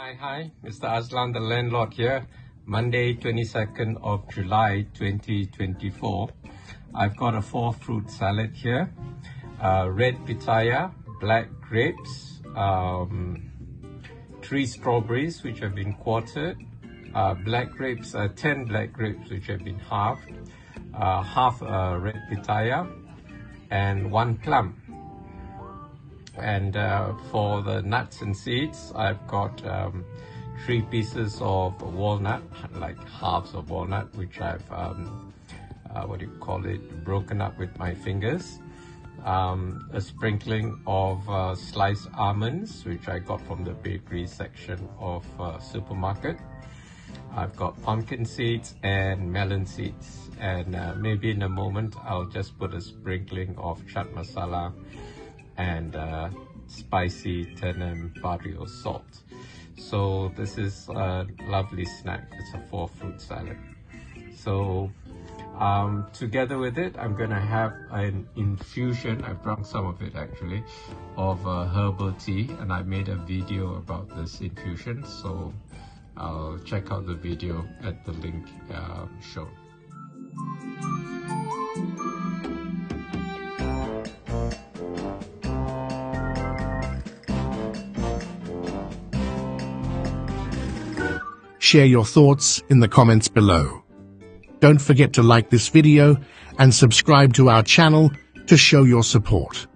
Hi, Mr. Aslan, the landlord here. Monday, 22nd of July, 2024. I've got a 4-fruit salad here. Red pitaya, black grapes, 3 strawberries which have been quartered, 10 black grapes which have been halved, half red pitaya, and 1 plum. And for the nuts and seeds, I've got 3 pieces of walnut, like halves of walnut, which I've broken up with my fingers. A sprinkling of sliced almonds, which I got from the bakery section of supermarket. I've got pumpkin seeds and melon seeds, and maybe in a moment I'll just put a sprinkling of chaat masala and spicy tannin barrio salt. So this is a lovely snack. It's a 4-fruit salad. So together with it, I'm gonna have an infusion. I've drunk some of it actually, of herbal tea, and I made a video about this infusion, so I'll check out the video at the link shown. Share your thoughts in the comments below. Don't forget to like this video and subscribe to our channel to show your support.